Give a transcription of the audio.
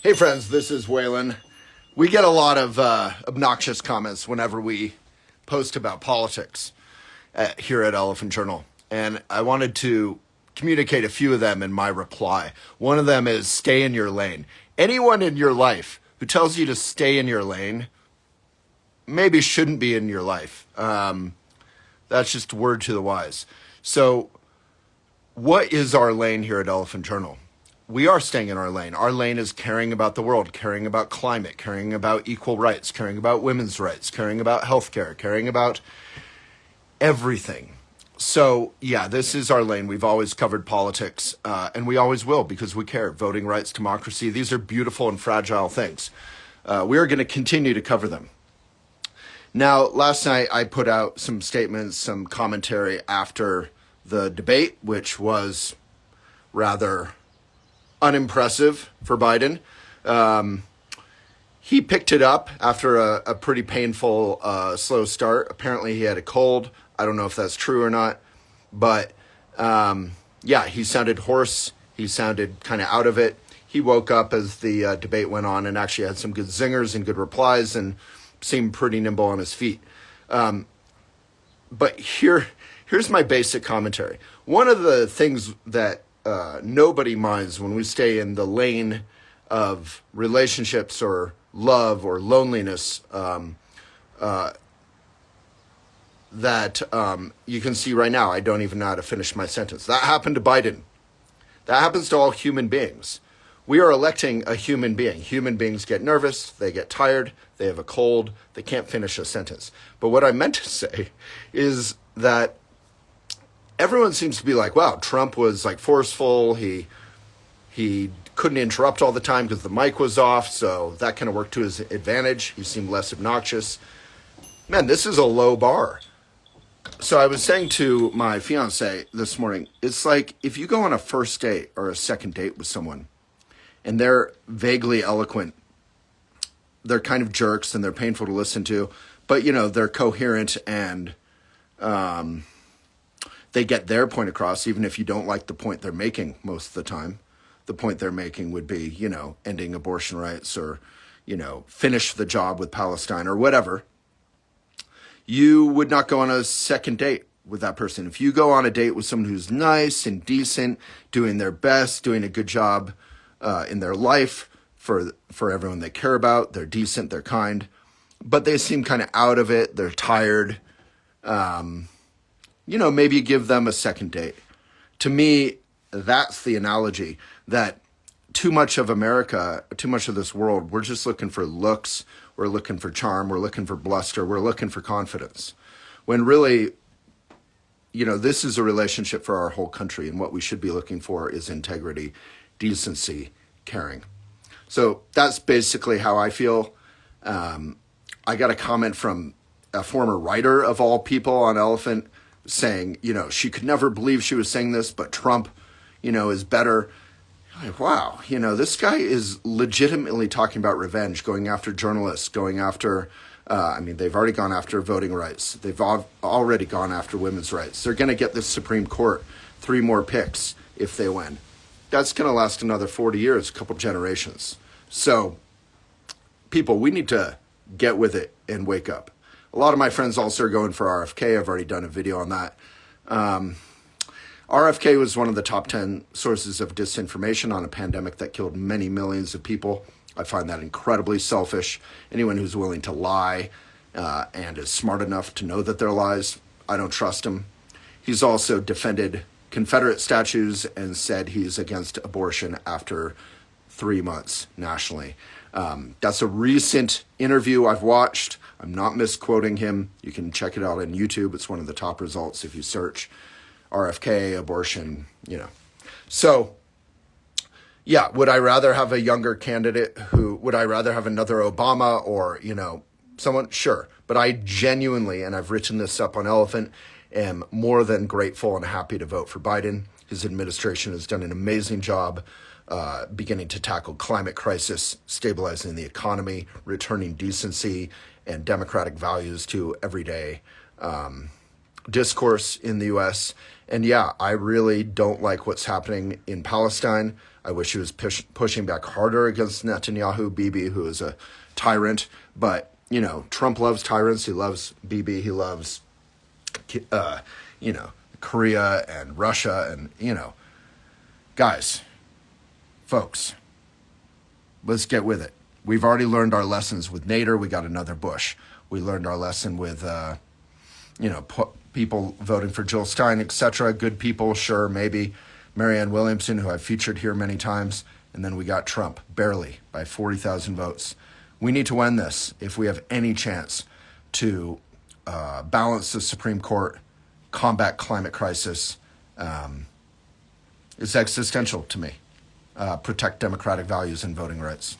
Hey friends, this is Waylon. We get a lot of obnoxious comments whenever we post about politics here at Elephant Journal. And I wanted to communicate a few of them in my reply. One of them is stay in your lane. Anyone in your life who tells you to stay in your lane maybe shouldn't be in your life. That's just a word to the wise. So what is our lane here at Elephant Journal? We are staying in our lane. Our lane is caring about the world, caring about climate, caring about equal rights, caring about women's rights, caring about healthcare, caring about everything. So, yeah, this is our lane. We've always covered politics, and we always will because we care. Voting rights, democracy, these are beautiful and fragile things. We are going to continue to cover them. Now, last night I put out some statements, some commentary after the debate, which was rather unimpressive for Biden. He picked it up after a pretty painful, slow start. Apparently he had a cold. I don't know if that's true or not, but yeah, he sounded hoarse. He sounded kind of out of it. He woke up as the debate went on and actually had some good zingers and good replies and seemed pretty nimble on his feet. But here's my basic commentary. One of the things that nobody minds when we stay in the lane of relationships or love or loneliness that you can see right now. I don't even know how to finish my sentence. That happened to Biden. That happens to all human beings. We are electing a human being. Human beings get nervous, they get tired, they have a cold, they can't finish a sentence. But what I meant to say is that everyone seems to be like, wow, Trump was like forceful. He couldn't interrupt all the time because the mic was off. So that kind of worked to his advantage. He seemed less obnoxious. Man, this is a low bar. So I was saying to my fiance this morning, it's like if you go on a first date or a second date with someone and they're vaguely eloquent, they're kind of jerks and they're painful to listen to, but you know, they're coherent and, they get their point across, even if you don't like the point they're making most of the time. The point they're making would be, you know, ending abortion rights or, you know, finish the job with Palestine or whatever. You would not go on a second date with that person. If you go on a date with someone who's nice and decent, doing their best, doing a good job in their life for everyone they care about, they're decent, they're kind, but they seem kind of out of it, they're tired, you know, maybe give them a second date. To me, that's the analogy that too much of America, too much of this world, we're just looking for looks, we're looking for charm, we're looking for bluster, we're looking for confidence. When really, you know, this is a relationship for our whole country, and what we should be looking for is integrity, decency, caring. So that's basically how I feel. I got a comment from a former writer of all people on Elephant saying, you know, she could never believe she was saying this, but Trump, you know, is better. Like, wow, you know, this guy is legitimately talking about revenge, going after journalists, going after, they've already gone after voting rights. They've already gone after women's rights. They're going to get the Supreme Court 3 more picks if they win. That's going to last another 40 years, a couple generations. So, people, we need to get with it and wake up. A lot of my friends also are going for RFK. I've already done a video on that. RFK was one of the top 10 sources of disinformation on a pandemic that killed many millions of people. I find that incredibly selfish. Anyone who's willing to lie and is smart enough to know that they're lies, I don't trust him. He's also defended Confederate statues and said he's against abortion after 3 months nationally. That's a recent interview I've watched. I'm not misquoting him. You can check it out on YouTube. It's one of the top results if you search RFK, abortion, you know. So, yeah, would I rather have a younger candidate would I rather have another Obama or, you know, someone? Sure. But I genuinely, and I've written this up on Elephant, am more than grateful and happy to vote for Biden. His administration has done an amazing job beginning to tackle climate crisis, stabilizing the economy, returning decency and democratic values to everyday discourse in the U.S. And yeah, I really don't like what's happening in Palestine. I wish he was pushing back harder against Netanyahu, Bibi, who is a tyrant. But, Trump loves tyrants. He loves Bibi. He loves, Korea and Russia. And, guys, folks, let's get with it. We've already learned our lessons with Nader. We got another Bush. We learned our lesson with, people voting for Jill Stein, etc. Good people, sure, maybe. Marianne Williamson, who I've featured here many times. And then we got Trump, barely, by 40,000 votes. We need to win this if we have any chance to balance the Supreme Court, combat climate crisis. It's existential to me. Protect democratic values and voting rights.